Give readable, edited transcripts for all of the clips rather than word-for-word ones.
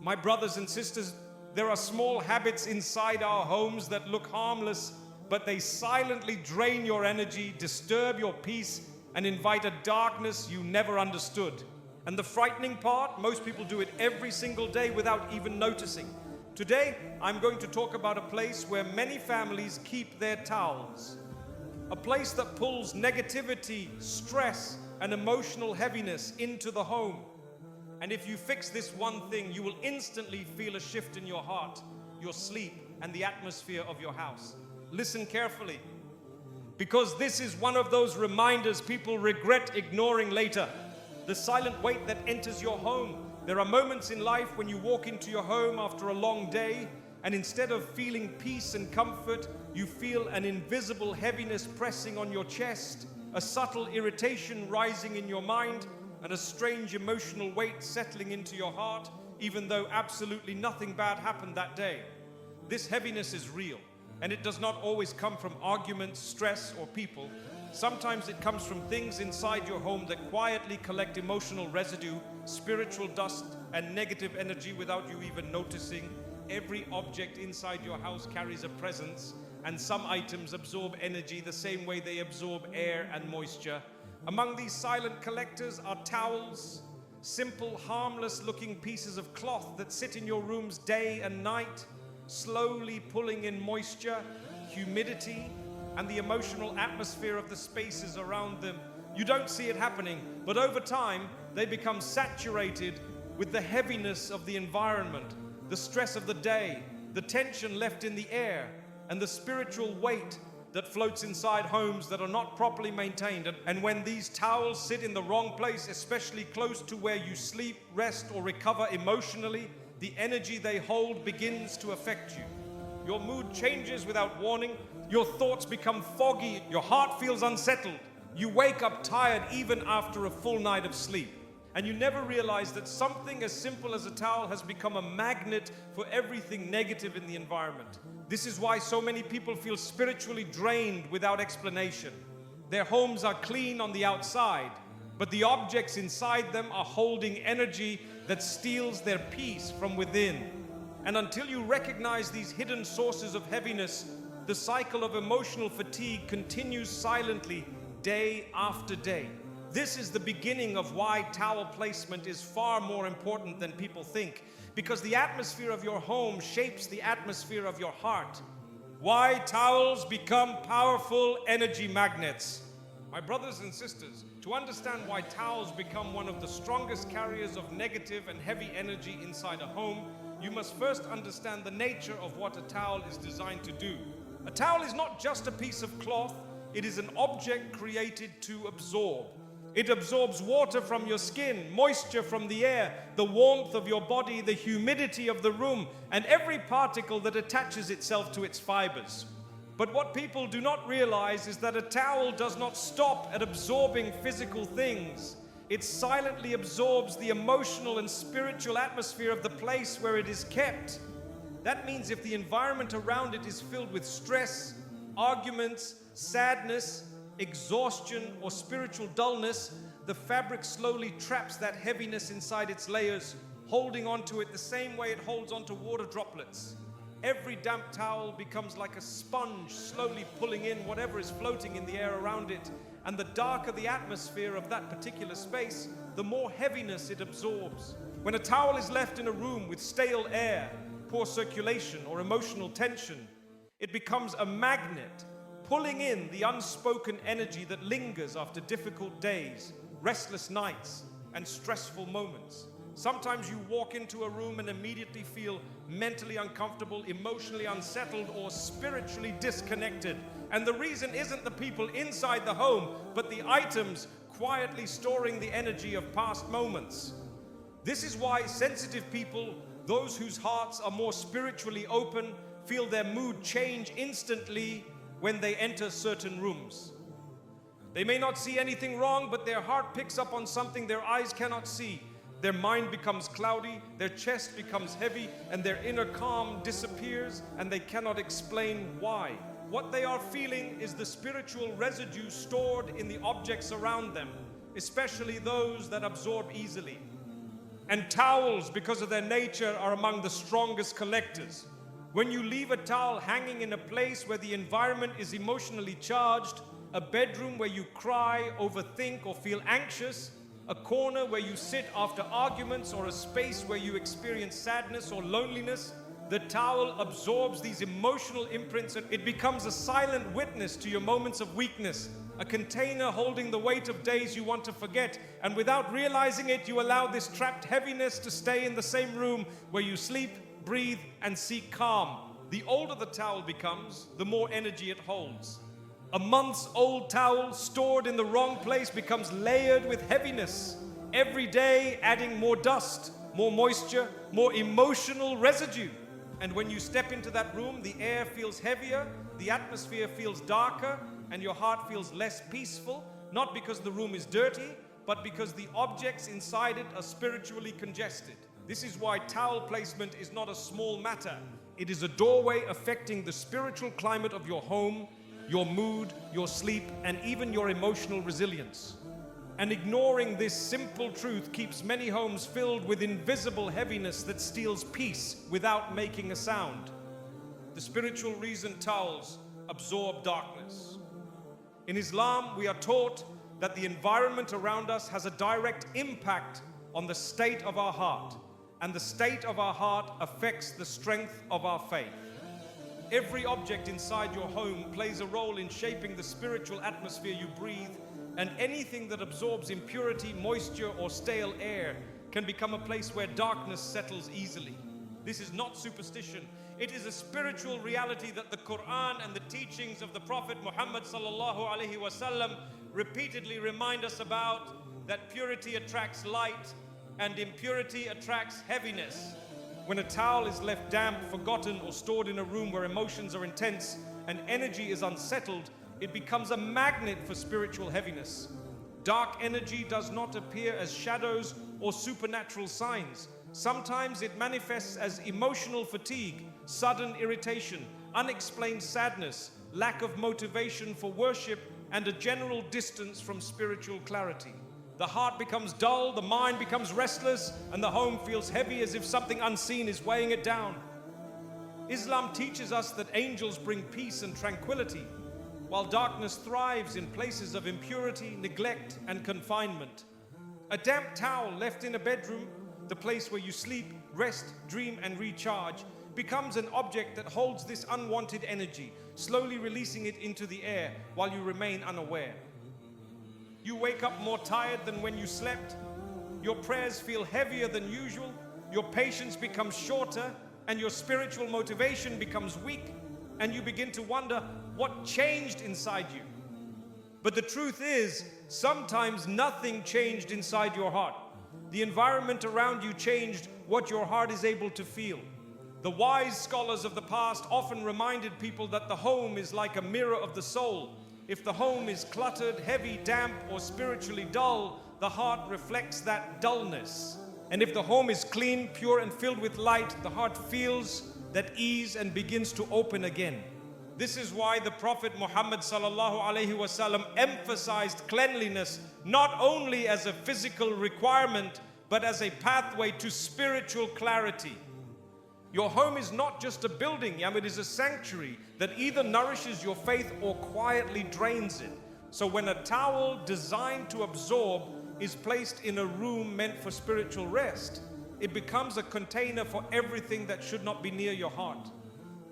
My brothers and sisters, there are small habits inside our homes that look harmless, but they silently drain your energy, disturb your peace, and invite a darkness you never understood. And the frightening part, most people do it every single day without even noticing. Today, I'm going to talk about a place where many families keep their towels. A place that pulls negativity, stress, and emotional heaviness into the home. And if you fix this one thing, you will instantly feel a shift in your heart, your sleep, and the atmosphere of your house. Listen carefully, because this is one of those reminders people regret ignoring later. The silent weight that enters your home. There are moments in life when you walk into your home after a long day, and instead of feeling peace and comfort, you feel an invisible heaviness pressing on your chest, a subtle irritation rising in your mind, and a strange emotional weight settling into your heart, even though absolutely nothing bad happened that day. This heaviness is real, and it does not always come from arguments, stress, or people. Sometimes it comes from things inside your home that quietly collect emotional residue, spiritual dust, and negative energy without you even noticing. Every object inside your house carries a presence, and some items absorb energy the same way they absorb air and moisture. Among these silent collectors are towels, simple, harmless-looking pieces of cloth that sit in your rooms day and night, slowly pulling in moisture, humidity, and the emotional atmosphere of the spaces around them. You don't see it happening, but over time, they become saturated with the heaviness of the environment, the stress of the day, the tension left in the air, and the spiritual weight that floats inside homes that are not properly maintained. And when these towels sit in the wrong place, especially close to where you sleep, rest, or recover emotionally, the energy they hold begins to affect you. Your mood changes without warning. Your thoughts become foggy. Your heart feels unsettled. You wake up tired even after a full night of sleep. And you never realize that something as simple as a towel has become a magnet for everything negative in the environment. This is why so many people feel spiritually drained without explanation. Their homes are clean on the outside, but the objects inside them are holding energy that steals their peace from within. And until you recognize these hidden sources of heaviness, the cycle of emotional fatigue continues silently day after day. This is the beginning of why towel placement is far more important than people think, because the atmosphere of your home shapes the atmosphere of your heart. Why towels become powerful energy magnets. My brothers and sisters, to understand why towels become one of the strongest carriers of negative and heavy energy inside a home, you must first understand the nature of what a towel is designed to do. A towel is not just a piece of cloth, it is an object created to absorb. It absorbs water from your skin, moisture from the air, the warmth of your body, the humidity of the room, and every particle that attaches itself to its fibers. But what people do not realize is that a towel does not stop at absorbing physical things. It silently absorbs the emotional and spiritual atmosphere of the place where it is kept. That means if the environment around it is filled with stress, arguments, sadness, exhaustion, or spiritual dullness, the fabric slowly traps that heaviness inside its layers, holding onto it the same way it holds onto water droplets. Every damp towel becomes like a sponge, slowly pulling in whatever is floating in the air around it. And the darker the atmosphere of that particular space, the more heaviness it absorbs. When a towel is left in a room with stale air, poor circulation, or emotional tension, it becomes a magnet, pulling in the unspoken energy that lingers after difficult days, restless nights, and stressful moments. Sometimes you walk into a room and immediately feel mentally uncomfortable, emotionally unsettled, or spiritually disconnected. And the reason isn't the people inside the home, but the items quietly storing the energy of past moments. This is why sensitive people, those whose hearts are more spiritually open, feel their mood change instantly when they enter certain rooms. They may not see anything wrong, but their heart picks up on something their eyes cannot see. Their mind becomes cloudy, their chest becomes heavy, and their inner calm disappears, and they cannot explain why. What they are feeling is the spiritual residue stored in the objects around them, especially those that absorb easily. And towels, because of their nature, are among the strongest collectors. When you leave a towel hanging in a place where the environment is emotionally charged, a bedroom where you cry, overthink, or feel anxious, a corner where you sit after arguments, or a space where you experience sadness or loneliness, the towel absorbs these emotional imprints and it becomes a silent witness to your moments of weakness, a container holding the weight of days you want to forget. And without realizing it, you allow this trapped heaviness to stay in the same room where you sleep, breathe, and seek calm. The older the towel becomes, the more energy it holds. A month's old towel stored in the wrong place becomes layered with heaviness, every day adding more dust, more moisture, more emotional residue. And when you step into that room, the air feels heavier, the atmosphere feels darker, and your heart feels less peaceful, not because the room is dirty, but because the objects inside it are spiritually congested. This is why towel placement is not a small matter. It is a doorway affecting the spiritual climate of your home, your mood, your sleep, and even your emotional resilience. And ignoring this simple truth keeps many homes filled with invisible heaviness that steals peace without making a sound. The spiritual reason towels absorb darkness. In Islam, we are taught that the environment around us has a direct impact on the state of our heart, and the state of our heart affects the strength of our faith. Every object inside your home plays a role in shaping the spiritual atmosphere you breathe, and anything that absorbs impurity, moisture, or stale air can become a place where darkness settles easily. This is not superstition. It is a spiritual reality that the Quran and the teachings of the Prophet Muhammad sallallahu alaihi wasallam repeatedly remind us about, that purity attracts light and impurity attracts heaviness. When a towel is left damp, forgotten, or stored in a room where emotions are intense and energy is unsettled, it becomes a magnet for spiritual heaviness. Dark energy does not appear as shadows or supernatural signs. Sometimes it manifests as emotional fatigue, sudden irritation, unexplained sadness, lack of motivation for worship, and a general distance from spiritual clarity. The heart becomes dull, the mind becomes restless, and the home feels heavy as if something unseen is weighing it down. Islam teaches us that angels bring peace and tranquility, while darkness thrives in places of impurity, neglect, and confinement. A damp towel left in a bedroom, the place where you sleep, rest, dream, and recharge, becomes an object that holds this unwanted energy, slowly releasing it into the air while you remain unaware. You wake up more tired than when you slept. Your prayers feel heavier than usual. Your patience becomes shorter, and your spiritual motivation becomes weak, and you begin to wonder what changed inside you. But the truth is, sometimes nothing changed inside your heart. The environment around you changed what your heart is able to feel. The wise scholars of the past often reminded people that the home is like a mirror of the soul. If the home is cluttered, heavy, damp, or spiritually dull, the heart reflects that dullness. And if the home is clean, pure, and filled with light, the heart feels that ease and begins to open again. This is why the Prophet Muhammad sallallahu alaihi wasallam emphasized cleanliness not only as a physical requirement, but as a pathway to spiritual clarity. Your home is not just a building, it is a sanctuary that either nourishes your faith or quietly drains it. So when a towel designed to absorb is placed in a room meant for spiritual rest, it becomes a container for everything that should not be near your heart.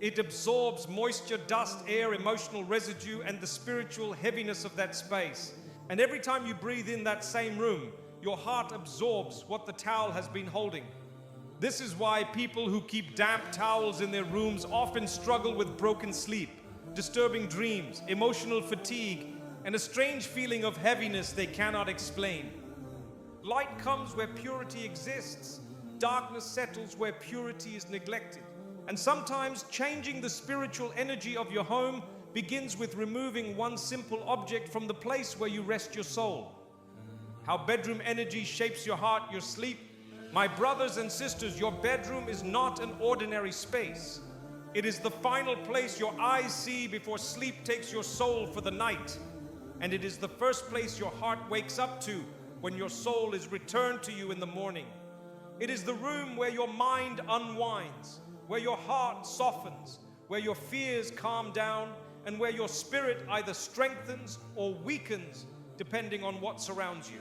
It absorbs moisture, dust, air, emotional residue, and the spiritual heaviness of that space. And every time you breathe in that same room, your heart absorbs what the towel has been holding. This is why people who keep damp towels in their rooms often struggle with broken sleep, disturbing dreams, emotional fatigue, and a strange feeling of heaviness they cannot explain. Light comes where purity exists. Darkness settles where purity is neglected. And sometimes changing the spiritual energy of your home begins with removing one simple object from the place where you rest your soul. How bedroom energy shapes your heart, your sleep. My brothers and sisters, your bedroom is not an ordinary space. It is the final place your eyes see before sleep takes your soul for the night. And it is the first place your heart wakes up to when your soul is returned to you in the morning. It is the room where your mind unwinds, where your heart softens, where your fears calm down, and where your spirit either strengthens or weakens depending on what surrounds you.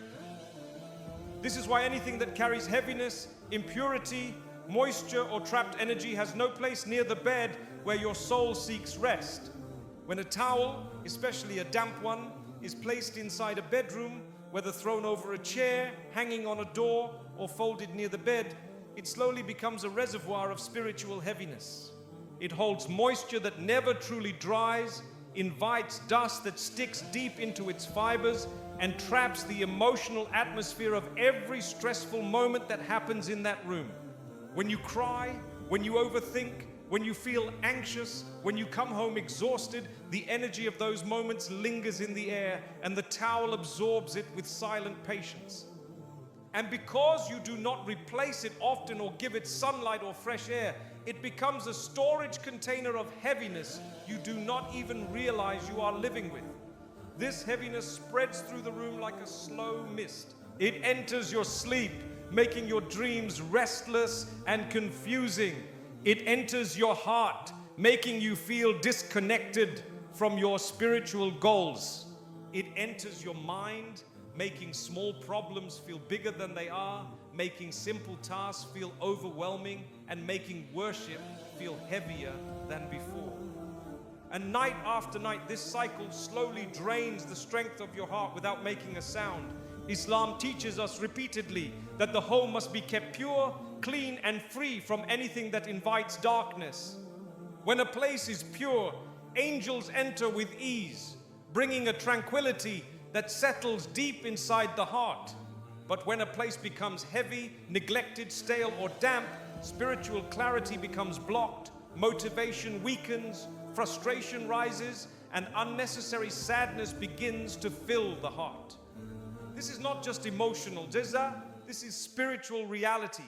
This is why anything that carries heaviness, impurity, moisture, or trapped energy has no place near the bed where your soul seeks rest. When a towel, especially a damp one, is placed inside a bedroom, whether thrown over a chair, hanging on a door, or folded near the bed, it slowly becomes a reservoir of spiritual heaviness. It holds moisture that never truly dries, invites dust that sticks deep into its fibers, and traps the emotional atmosphere of every stressful moment that happens in that room. When you cry, when you overthink, when you feel anxious, when you come home exhausted, the energy of those moments lingers in the air, and the towel absorbs it with silent patience. And because you do not replace it often or give it sunlight or fresh air, it becomes a storage container of heaviness you do not even realize you are living with. This heaviness spreads through the room like a slow mist. It enters your sleep, making your dreams restless and confusing. It enters your heart, making you feel disconnected from your spiritual goals. It enters your mind, making small problems feel bigger than they are, making simple tasks feel overwhelming, and making worship feel heavier than before. And night after night, this cycle slowly drains the strength of your heart without making a sound. Islam teaches us repeatedly that the home must be kept pure, clean, and free from anything that invites darkness. When a place is pure, angels enter with ease, bringing a tranquility that settles deep inside the heart. But when a place becomes heavy, neglected, stale, or damp, spiritual clarity becomes blocked, motivation weakens, frustration rises, and unnecessary sadness begins to fill the heart. This is not just emotional jaza, this is spiritual reality.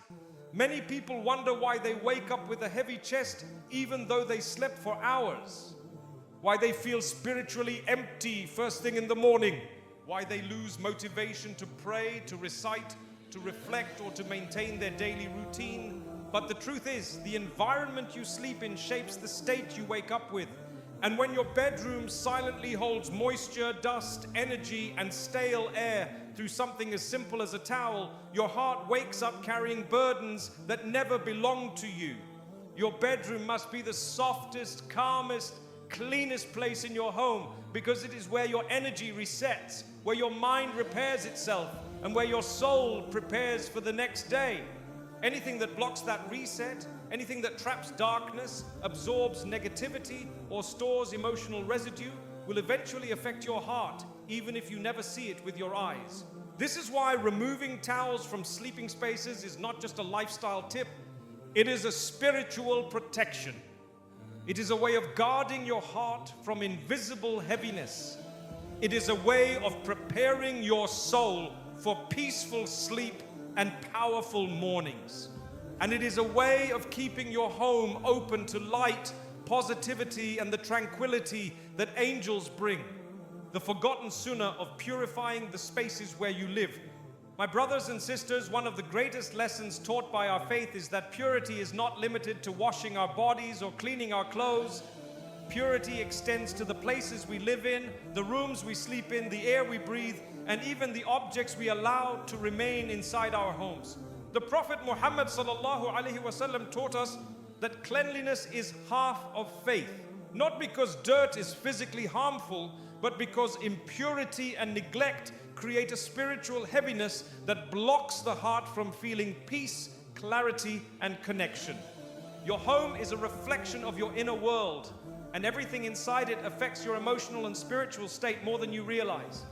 Many people wonder why they wake up with a heavy chest even though they slept for hours. Why they feel spiritually empty first thing in the morning. Why they lose motivation to pray, to recite, to reflect, or to maintain their daily routine. But the truth is, the environment you sleep in shapes the state you wake up with. And when your bedroom silently holds moisture, dust, energy, and stale air through something as simple as a towel, your heart wakes up carrying burdens that never belonged to you. Your bedroom must be the softest, calmest, cleanest place in your home, because it is where your energy resets, where your mind repairs itself, and where your soul prepares for the next day. Anything that blocks that reset, anything that traps darkness, absorbs negativity, or stores emotional residue will eventually affect your heart, even if you never see it with your eyes. This is why removing towels from sleeping spaces is not just a lifestyle tip, it is a spiritual protection. It is a way of guarding your heart from invisible heaviness. It is a way of preparing your soul for peaceful sleep and powerful mornings. And it is a way of keeping your home open to light, positivity, and the tranquility that angels bring. The forgotten sunnah of purifying the spaces where you live. My brothers and sisters, one of the greatest lessons taught by our faith is that purity is not limited to washing our bodies or cleaning our clothes. Purity extends to the places we live in, the rooms we sleep in, the air we breathe, and even the objects we allow to remain inside our homes. The Prophet Muhammad ﷺ taught us that cleanliness is half of faith, not because dirt is physically harmful, but because impurity and neglect create a spiritual heaviness that blocks the heart from feeling peace, clarity, and connection. Your home is a reflection of your inner world, and everything inside it affects your emotional and spiritual state more than you realize.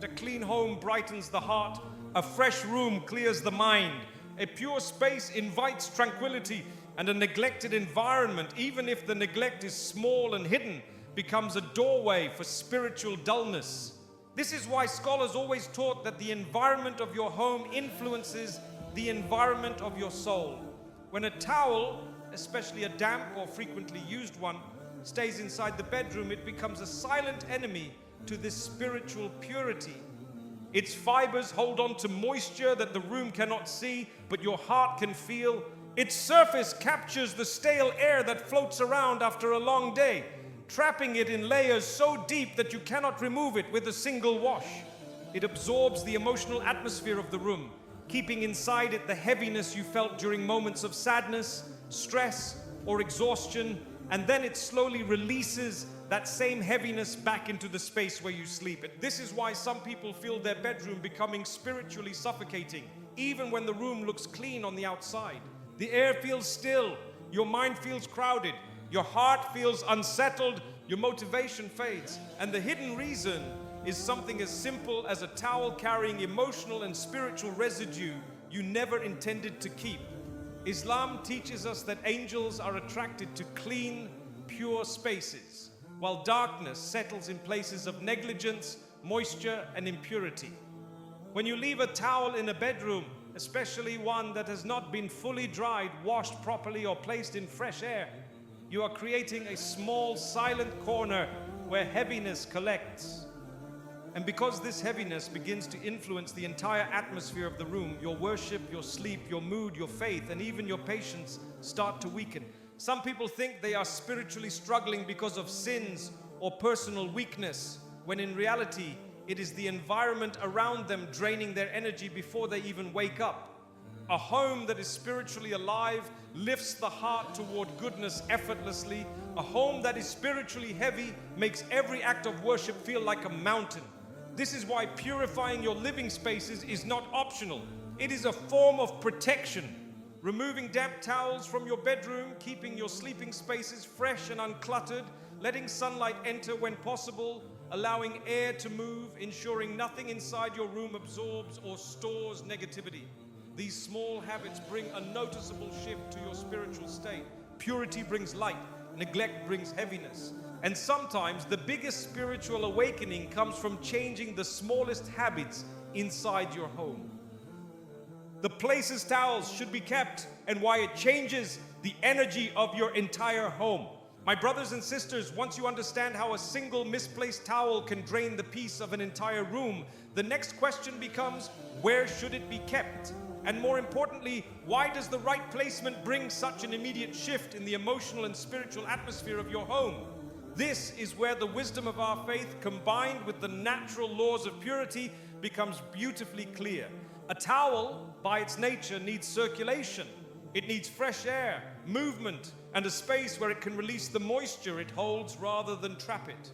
A clean home brightens the heart, a fresh room clears the mind, a pure space invites tranquility, and a neglected environment, even if the neglect is small and hidden, becomes a doorway for spiritual dullness. This is why scholars always taught that the environment of your home influences the environment of your soul. When a towel, especially a damp or frequently used one, stays inside the bedroom, it becomes a silent enemy to this spiritual purity. Its fibers hold on to moisture that the room cannot see, but your heart can feel. Its surface captures the stale air that floats around after a long day, trapping it in layers so deep that you cannot remove it with a single wash. It absorbs the emotional atmosphere of the room, keeping inside it the heaviness you felt during moments of sadness, stress, or exhaustion, and then it slowly releases that same heaviness back into the space where you sleep. This is why some people feel their bedroom becoming spiritually suffocating, even when the room looks clean on the outside. The air feels still, your mind feels crowded, your heart feels unsettled, your motivation fades. And the hidden reason is something as simple as a towel carrying emotional and spiritual residue you never intended to keep. Islam teaches us that angels are attracted to clean, pure spaces, while darkness settles in places of negligence, moisture, and impurity. When you leave a towel in a bedroom, especially one that has not been fully dried, washed properly, or placed in fresh air, you are creating a small, silent corner where heaviness collects. And because this heaviness begins to influence the entire atmosphere of the room, your worship, your sleep, your mood, your faith, and even your patience start to weaken. Some people think they are spiritually struggling because of sins or personal weakness, when in reality, it is the environment around them draining their energy before they even wake up. A home that is spiritually alive lifts the heart toward goodness effortlessly. A home that is spiritually heavy makes every act of worship feel like a mountain. This is why purifying your living spaces is not optional. It is a form of protection. Removing damp towels from your bedroom, keeping your sleeping spaces fresh and uncluttered, letting sunlight enter when possible, allowing air to move, ensuring nothing inside your room absorbs or stores negativity. These small habits bring a noticeable shift to your spiritual state. Purity brings light, neglect brings heaviness. And sometimes the biggest spiritual awakening comes from changing the smallest habits inside your home. The places towels should be kept and why it changes the energy of your entire home. My brothers and sisters, once you understand how a single misplaced towel can drain the peace of an entire room, the next question becomes, where should it be kept? And more importantly, why does the right placement bring such an immediate shift in the emotional and spiritual atmosphere of your home? This is where the wisdom of our faith combined with the natural laws of purity becomes beautifully clear. A towel, by its nature, needs circulation. It needs fresh air, movement, and a space where it can release the moisture it holds rather than trap it.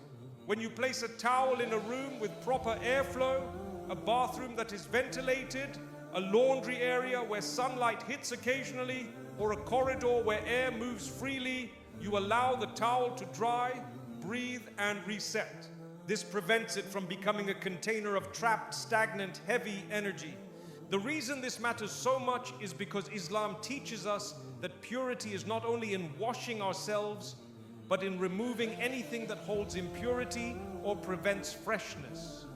When you place a towel in a room with proper airflow, a bathroom that is ventilated, a laundry area where sunlight hits occasionally, or a corridor where air moves freely, you allow the towel to dry, breathe, and reset. This prevents it from becoming a container of trapped, stagnant, heavy energy. The reason this matters so much is because Islam teaches us that purity is not only in washing ourselves, but in removing anything that holds impurity or prevents freshness.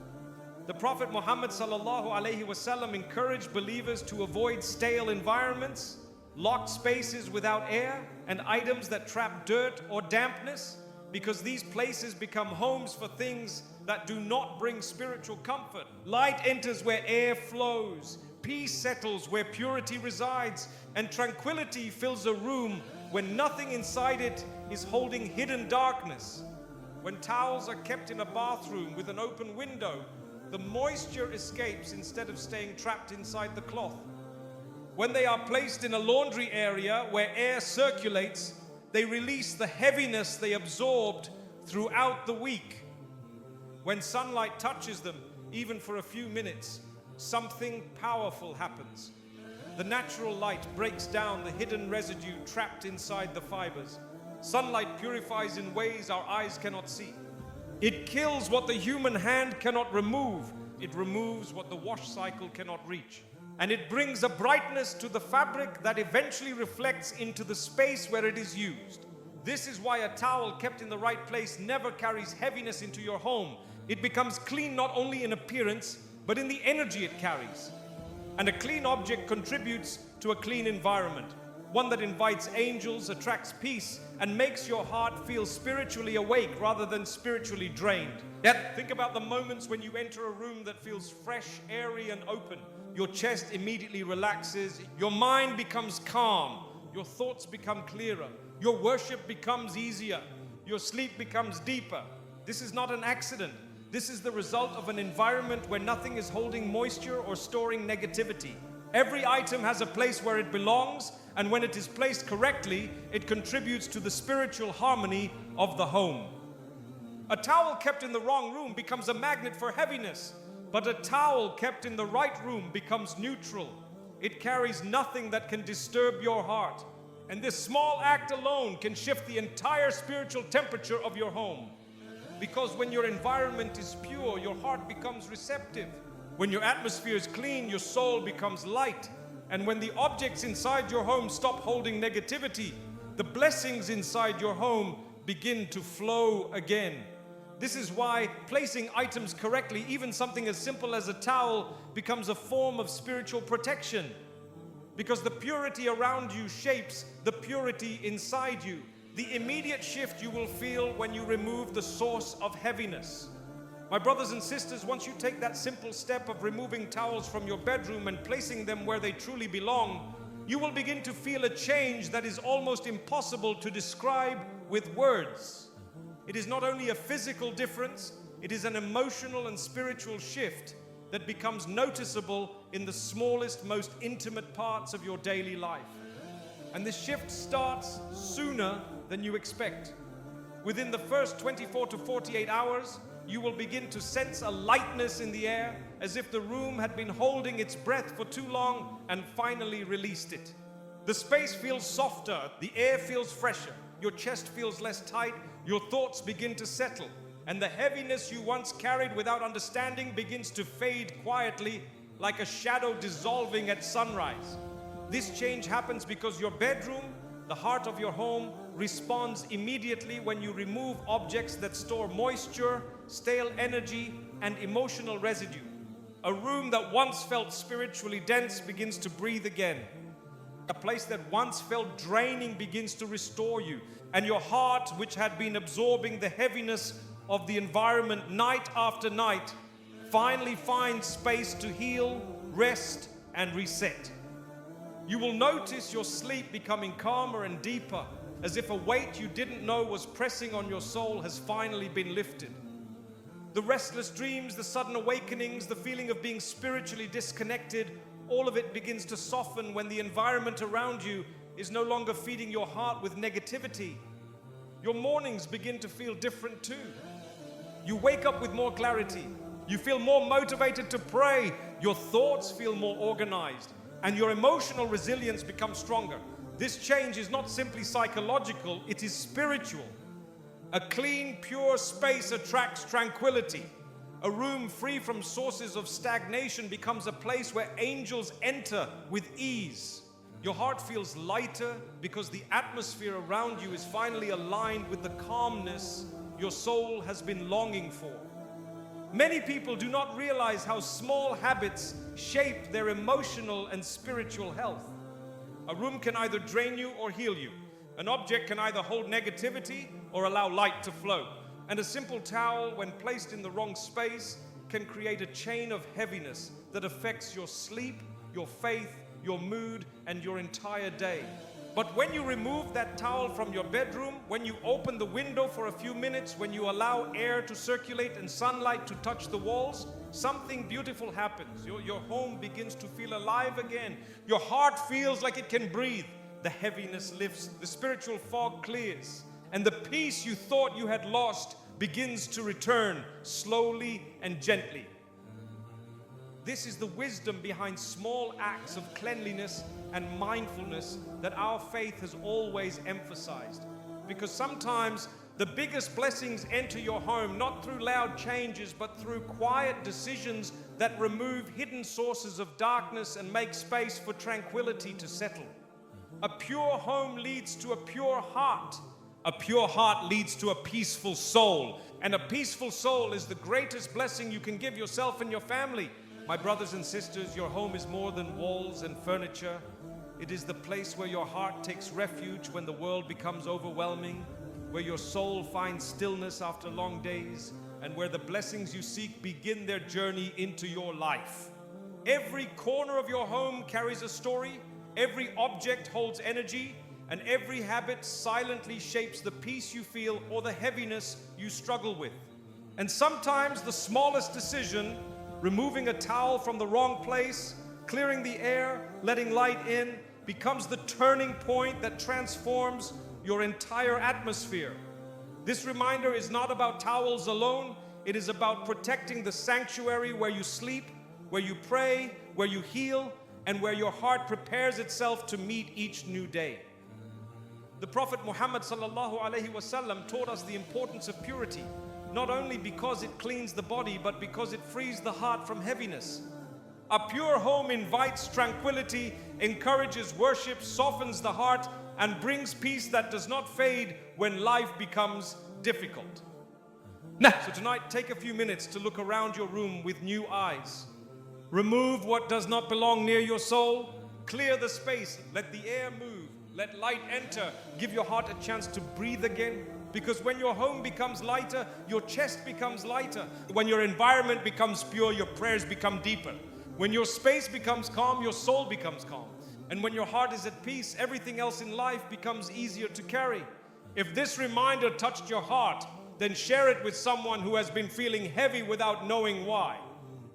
The Prophet Muhammad ﷺ encouraged believers to avoid stale environments, locked spaces without air, and items that trap dirt or dampness, because these places become homes for things that do not bring spiritual comfort. Light enters where air flows, peace settles where purity resides, and tranquility fills a room when nothing inside it is holding hidden darkness. When towels are kept in a bathroom with an open window, the moisture escapes instead of staying trapped inside the cloth. When they are placed in a laundry area where air circulates, they release the heaviness they absorbed throughout the week. When sunlight touches them, even for a few minutes, something powerful happens. The natural light breaks down the hidden residue trapped inside the fibers. Sunlight purifies in ways our eyes cannot see. It kills what the human hand cannot remove. It removes what the wash cycle cannot reach. And it brings a brightness to the fabric that eventually reflects into the space where it is used. This is why a towel kept in the right place never carries heaviness into your home. It becomes clean not only in appearance, but in the energy it carries. And a clean object contributes to a clean environment. one that invites angels, attracts peace, and makes your heart feel spiritually awake rather than spiritually drained. Yep. Think about the moments when you enter a room that feels fresh, airy, and open. Your chest immediately relaxes, your mind becomes calm, your thoughts become clearer, your worship becomes easier, your sleep becomes deeper. This is not an accident. This is the result of an environment where nothing is holding moisture or storing negativity. Every item has a place where it belongs, and when it is placed correctly, it contributes to the spiritual harmony of the home. A towel kept in the wrong room becomes a magnet for heaviness, but a towel kept in the right room becomes neutral. It carries nothing that can disturb your heart. And this small act alone can shift the entire spiritual temperature of your home. Because when your environment is pure, your heart becomes receptive. When your atmosphere is clean, your soul becomes light. And when the objects inside your home stop holding negativity, the blessings inside your home begin to flow again. This is why placing items correctly, even something as simple as a towel, becomes a form of spiritual protection. Because the purity around you shapes the purity inside you. The immediate shift you will feel when you remove the source of heaviness. My brothers and sisters, once you take that simple step of removing towels from your bedroom and placing them where they truly belong, you will begin to feel a change that is almost impossible to describe with words. It is not only a physical difference, it is an emotional and spiritual shift that becomes noticeable in the smallest, most intimate parts of your daily life. And this shift starts sooner than you expect. Within the first 24 to 48 hours, you will begin to sense a lightness in the air, as if the room had been holding its breath for too long and finally released it. The space feels softer, the air feels fresher, your chest feels less tight, your thoughts begin to settle, and the heaviness you once carried without understanding begins to fade quietly like a shadow dissolving at sunrise. This change happens because your bedroom, the heart of your home, responds immediately when you remove objects that store moisture, stale energy, and emotional residue. A room that once felt spiritually dense begins to breathe again. A place that once felt draining begins to restore you. And your heart, which had been absorbing the heaviness of the environment night after night, finally finds space to heal, rest, and reset. You will notice your sleep becoming calmer and deeper, as if a weight you didn't know was pressing on your soul has finally been lifted. The restless dreams, the sudden awakenings, the feeling of being spiritually disconnected, all of it begins to soften when the environment around you is no longer feeding your heart with negativity. Your mornings begin to feel different too. You wake up with more clarity. You feel more motivated to pray. Your thoughts feel more organized, and your emotional resilience becomes stronger. This change is not simply psychological, it is spiritual. A clean, pure space attracts tranquility. A room free from sources of stagnation becomes a place where angels enter with ease. Your heart feels lighter because the atmosphere around you is finally aligned with the calmness your soul has been longing for. Many people do not realize how small habits shape their emotional and spiritual health. A room can either drain you or heal you. An object can either hold negativity or allow light to flow. And a simple towel, when placed in the wrong space, can create a chain of heaviness that affects your sleep, your faith, your mood, and your entire day. But when you remove that towel from your bedroom, when you open the window for a few minutes, when you allow air to circulate and sunlight to touch the walls, something beautiful happens. Your home begins to feel alive again. Your heart feels like it can breathe. The heaviness lifts, the spiritual fog clears, and the peace you thought you had lost begins to return slowly and gently. This is the wisdom behind small acts of cleanliness and mindfulness that our faith has always emphasized. Because sometimes the biggest blessings enter your home not through loud changes, but through quiet decisions that remove hidden sources of darkness and make space for tranquility to settle. A pure home leads to a pure heart. A pure heart leads to a peaceful soul. And a peaceful soul is the greatest blessing you can give yourself and your family. My brothers and sisters, your home is more than walls and furniture. It is the place where your heart takes refuge when the world becomes overwhelming, where your soul finds stillness after long days, and where the blessings you seek begin their journey into your life. Every corner of your home carries a story, every object holds energy, and every habit silently shapes the peace you feel or the heaviness you struggle with. And sometimes the smallest decision, removing a towel from the wrong place, clearing the air, letting light in, becomes the turning point that transforms your entire atmosphere. This reminder is not about towels alone. It is about protecting the sanctuary where you sleep, where you pray, where you heal, and where your heart prepares itself to meet each new day. The Prophet Muhammad sallallahu alaihi wasallam taught us the importance of purity, not only because it cleans the body, but because it frees the heart from heaviness. A pure home invites tranquility, encourages worship, softens the heart, and brings peace that does not fade when life becomes difficult. So tonight, take a few minutes to look around your room with new eyes. Remove what does not belong near your soul. Clear the space. Let the air move. Let light enter. Give your heart a chance to breathe again. Because when your home becomes lighter, your chest becomes lighter. When your environment becomes pure, your prayers become deeper. When your space becomes calm, your soul becomes calm. And when your heart is at peace, everything else in life becomes easier to carry. If this reminder touched your heart, then share it with someone who has been feeling heavy without knowing why.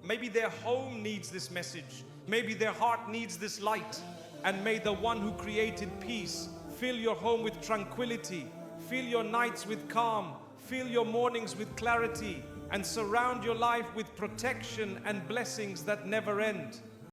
Maybe their home needs this message. Maybe their heart needs this light. And may the one who created peace fill your home with tranquility, fill your nights with calm, fill your mornings with clarity, and surround your life with protection and blessings that never end.